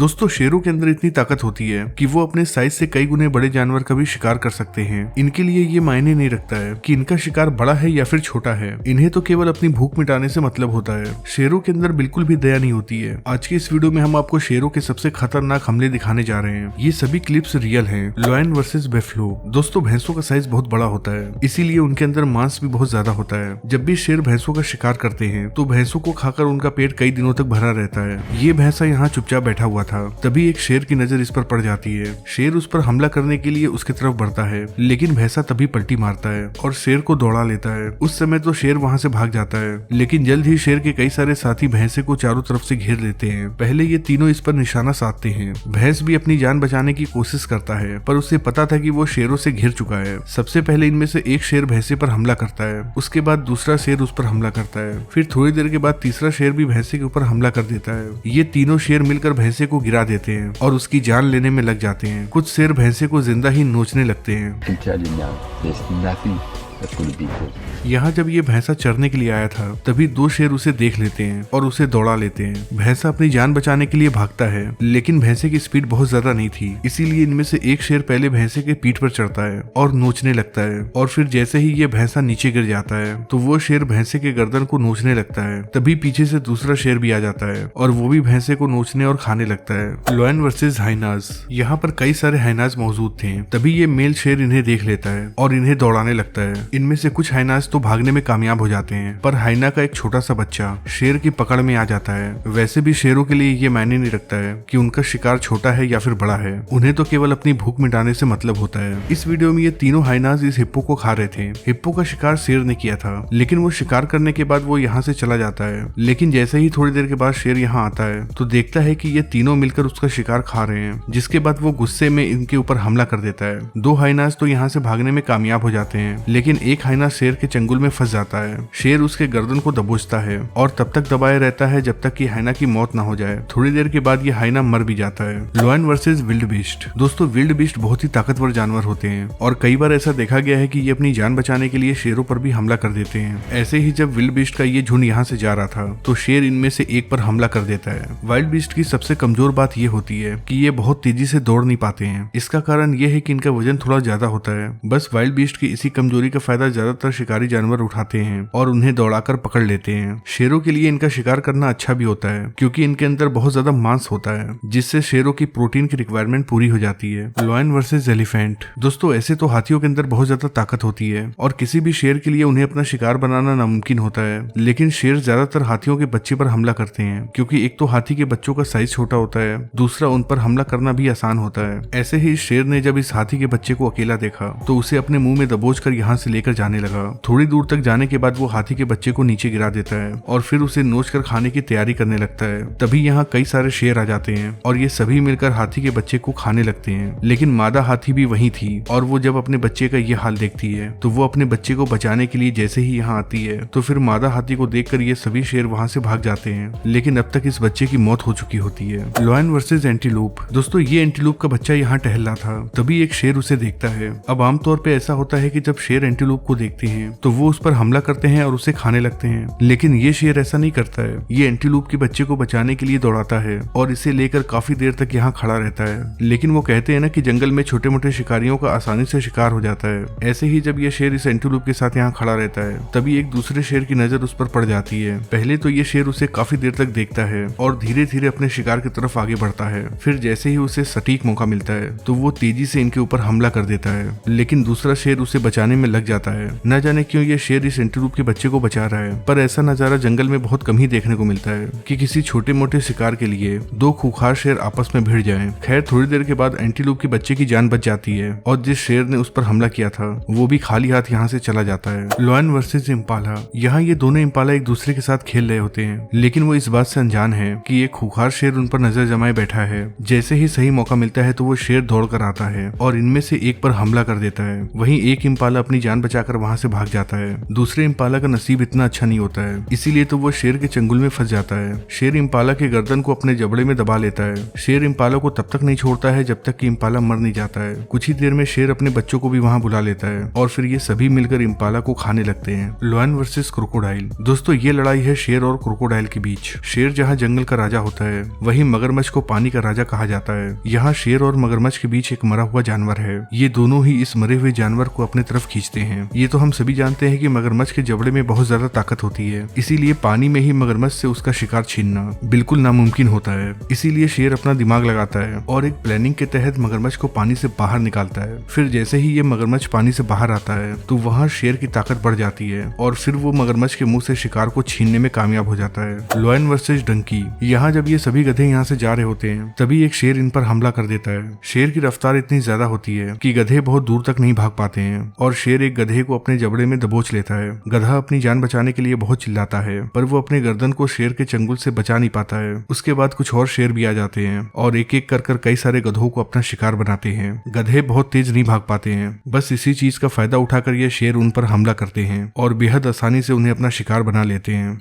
दोस्तों शेरों के अंदर इतनी ताकत होती है कि वो अपने साइज से कई गुने बड़े जानवर का भी शिकार कर सकते हैं। इनके लिए ये मायने नहीं रखता है कि इनका शिकार बड़ा है या फिर छोटा है, इन्हें तो केवल अपनी भूख मिटाने से मतलब होता है। शेरों के अंदर बिल्कुल भी दया नहीं होती है। आज के इस वीडियो में हम आपको शेरों के सबसे खतरनाक हमले दिखाने जा रहे हैं। ये सभी क्लिप्स रियल हैं। Lion versus buffalo. दोस्तों भैंसों का साइज बहुत बड़ा होता है, इसीलिए उनके अंदर मांस भी बहुत ज्यादा होता है। जब भी शेर भैंसों का शिकार करते हैं तो भैंसों को खाकर उनका पेट कई दिनों तक भरा रहता है। ये भैंसा यहाँ चुपचाप बैठा हुआ था, तभी एक शेर की नजर इस पर पड़ जाती है। शेर उस पर हमला करने के लिए उसकी तरफ बढ़ता है, लेकिन भैंसा तभी पलटी मारता है और शेर को दौड़ा लेता है। उस समय तो शेर वहाँ से भाग जाता है, लेकिन जल्द ही शेर के कई सारे साथी भैंसे को चारों तरफ से घेर लेते हैं। पहले ये तीनों इस पर निशाना साधते हैं। भैंस भी अपनी जान बचाने की कोशिश करता है, पर उसे पता था कि वो शेरों से घिर चुका है। सबसे पहले इनमें से एक शेर भैंसे पर हमला करता है, उसके बाद दूसरा शेर उस पर हमला करता है, फिर थोड़ी देर के बाद तीसरा शेर भी भैंसे के ऊपर हमला कर देता है। ये तीनों शेर मिलकर भैंसे को गिरा देते हैं और उसकी जान लेने में लग जाते हैं। कुछ शेर भैंसे को जिंदा ही नोचने लगते हैं। यहाँ जब ये भैंसा चरने के लिए आया था, तभी दो शेर उसे देख लेते हैं और उसे दौड़ा लेते हैं। भैंसा अपनी जान बचाने के लिए भागता है, लेकिन भैंसे की स्पीड बहुत ज्यादा नहीं थी, इसीलिए इनमें से एक शेर पहले भैंसे के पीठ पर चढ़ता है और नोचने लगता है। और फिर जैसे ही ये भैंसा नीचे गिर जाता है तो वो शेर भैंसे के गर्दन को नोचने लगता है। तभी पीछे से दूसरा शेर भी आ जाता है और वो भी भैंसे को नोचने और खाने लगता है। Lion versus hyenas. यहाँ पर कई सारे हाइनाज मौजूद थे, तभी ये मेल शेर इन्हें देख लेता है और इन्हें दौड़ाने लगता है। इनमें से कुछ हाइनाज तो भागने में कामयाब हो जाते हैं, पर हाइना का एक छोटा सा बच्चा शेर की पकड़ में आ जाता है। वैसे भी शेरों के लिए ये मायने नहीं रखता है कि उनका शिकार छोटा है या फिर बड़ा है, उन्हें तो केवल अपनी भूख मिटाने से मतलब होता है। इस वीडियो में ये तीनों हाइनाज इस हिप्पो को खा रहे थे। हिप्पो का शिकार शेर ने किया था, लेकिन वो शिकार करने के बाद वो यहाँ से चला जाता है। लेकिन जैसे ही थोड़ी देर के बाद शेर यहाँ आता है तो देखता है कि ये तीनों मिलकर उसका शिकार खा रहे हैं, जिसके बाद वो गुस्से में इनके ऊपर हमला कर देता है। दो हाइनाज तो यहाँ से भागने में कामयाब हो जाते हैं, लेकिन एक हाइना शेर के चंगुल में फंस जाता है। शेर उसके गर्दन को दबोचता है और तब तक दबाए रहता है जब तक कि हाइना की मौत ना हो जाए। थोड़ी देर के बाद ये हाइना मर भी जाता है। Lion versus wildebeest. दोस्तों विल्ड बीस्ट बहुत ही ताकतवर जानवर होते हैं और कई बार ऐसा देखा गया है कि ये अपनी जान बचाने के लिए शेरों पर भी हमला कर देते हैं। ऐसे ही जब विल्ड बीस्ट का ये झुंड यहाँ से जा रहा था तो शेर इनमें से एक पर हमला कर देता है। वाइल्ड बीस्ट की सबसे कमजोर बात ये होती है कि ये बहुत तेजी से दौड़ नहीं पाते हैं। इसका कारण ये है कि इनका वजन थोड़ा ज्यादा होता है। बस वाइल्ड बीस्ट की इसी कमजोरी का फायदा ज्यादातर शिकारी जानवर उठाते हैं और उन्हें दौड़ाकर पकड़ लेते हैं। शेरों के लिए इनका शिकार करना अच्छा भी होता है, क्योंकि इनके अंदर बहुत ज्यादा मांस होता है, जिससे शेरों की प्रोटीन की रिक्वायरमेंट पूरी हो जाती है। Lion versus elephant. दोस्तों ऐसे तो हाथियों के अंदर बहुत ज्यादा ताकत होती है और किसी भी शेर के लिए उन्हें अपना शिकार बनाना नामुमकिन होता है, लेकिन शेर ज्यादातर हाथियों के बच्चे पर हमला करते हैं, क्योंकि एक तो हाथी के बच्चों का साइज छोटा होता है, दूसरा उन पर हमला करना भी आसान होता है। ऐसे ही शेर ने जब इस हाथी के बच्चे को अकेला देखा तो उसे अपने मुंह में दबोचकर यहाँ से लेकर जाने लगा। थोड़ी दूर तक जाने के बाद वो हाथी के बच्चे को नीचे गिरा देता है और फिर उसे नोचकर खाने की तैयारी करने लगता है। तभी यहाँ कई सारे शेर आ जाते हैं और ये सभी मिलकर हाथी के बच्चे को खाने लगते हैं। लेकिन मादा हाथी भी वहीं थी और वो जब अपने बच्चे का ये हाल देखती है तो वो अपने बच्चे को बचाने के लिए जैसे ही यहाँ आती है तो फिर मादा हाथी को देखकर ये सभी शेर वहाँ से भाग जाते हैं, लेकिन अब तक इस बच्चे की मौत हो चुकी होती है। Lion versus antelope. दोस्तों ये एंटीलोप का बच्चा यहाँ टहल रहा था, तभी एक शेर उसे देखता है। अब आमतौर पे ऐसा होता है कि जब शेर एंटीलोप को देखते हैं तो वो उस पर हमला करते हैं और उसे खाने लगते हैं, लेकिन ये शेर ऐसा नहीं करता है। ये एंटीलोप के बच्चे को बचाने के लिए दौड़ाता है और इसे लेकर काफी देर तक यहाँ खड़ा रहता है। लेकिन वो कहते हैं ना कि जंगल में छोटे मोटे शिकारियों का आसानी से शिकार हो जाता है। ऐसे ही जब ये शेर इस एंटीलोप के साथ यहाँ खड़ा रहता है तभी एक दूसरे शेर की नजर उस पर पड़ जाती है। पहले तो ये शेर उसे काफी देर तक देखता है और धीरे धीरे अपने शिकार की तरफ आगे बढ़ता है। फिर जैसे ही उसे सटीक मौका मिलता है तो वो तेजी से इनके ऊपर हमला कर देता है, लेकिन दूसरा शेर उसे बचाने में लग जाता है। न जाने क्यों ये शेर इस एंटीलोप के बच्चे को बचा रहा है, पर ऐसा नजारा जंगल में बहुत कम ही देखने को मिलता है कि किसी छोटे मोटे शिकार के लिए दो खूंखार शेर आपस में भिड़ जाएं। खैर थोड़ी देर के बाद एंटीलोप के बच्चे की जान बच जाती है और जिस शेर ने उस पर हमला किया था वो भी खाली हाथ यहाँ से चला जाता है। Lion versus impala. यहाँ ये दोनों इम्पाला एक दूसरे के साथ खेल रहे होते हैं, लेकिन वो इस बात से अनजान है कि एक खूंखार शेर उन पर नजर जमाए बैठा है। जैसे ही सही मौका मिलता है तो वो शेर दौड़ कर आता है और इनमें से एक पर हमला कर देता है। वहीं एक इम्पाला अपनी जान जान बचाकर वहाँ से भाग जाता है। दूसरे इम्पाला का नसीब इतना अच्छा नहीं होता है, इसीलिए तो वो शेर के चंगुल में फंस जाता है। शेर इम्पाला के गर्दन को अपने जबड़े में दबा लेता है। शेर इम्पाला को तब तक नहीं छोड़ता है जब तक कि इम्पाला मर नहीं जाता है। कुछ ही देर में शेर अपने बच्चों को भी वहाँ बुला लेता है और फिर ये सभी मिलकर इम्पाला को खाने लगते हैं। Lion versus crocodile. दोस्तों, ये लड़ाई है शेर और क्रोकोडाइल के बीच। शेर जहाँ जंगल का राजा होता है, वहीं मगरमच्छ को पानी का राजा कहा जाता है। यहाँ शेर और मगरमच्छ के बीच एक मरा हुआ जानवर है। ये दोनों ही इस मरे हुए जानवर को अपने तरफ खींचते हैं। ये तो हम सभी जानते हैं कि मगरमच्छ के जबड़े में बहुत ज्यादा ताकत होती है, इसीलिए पानी में ही मगरमच्छ से उसका शिकार छीनना बिल्कुल नामुमकिन होता है। इसीलिए शेर अपना दिमाग लगाता है और एक प्लानिंग के तहत मगरमच्छ को पानी से बाहर निकालता है। फिर जैसे ही ये मगरमच्छ पानी से बाहर आता है तो वहाँ शेर की ताकत बढ़ जाती है और फिर वो मगरमच्छ के मुंह से शिकार को छीनने में कामयाब हो जाता है। Lion versus donkey. यहाँ जब ये सभी गधे यहाँ से जा रहे होते हैं तभी एक शेर इन पर हमला कर देता है। शेर की रफ्तार इतनी ज्यादा होती है कि गधे बहुत दूर तक नहीं भाग पाते हैं और शेर एक गधे को अपने जबड़े में दबोच लेता है। गधा अपनी जान बचाने के लिए बहुत चिल्लाता है पर वो अपने गर्दन को शेर के चंगुल से बचा नहीं पाता है। उसके बाद कुछ और शेर भी आ जाते हैं और एक एक कर कई सारे गधों को अपना शिकार बनाते हैं। गधे बहुत तेज नहीं भाग पाते हैं, बस इसी चीज का फायदा उठाकर ये शेर उन पर हमला करते हैं और बेहद आसानी से उन्हें अपना शिकार बना लेते हैं।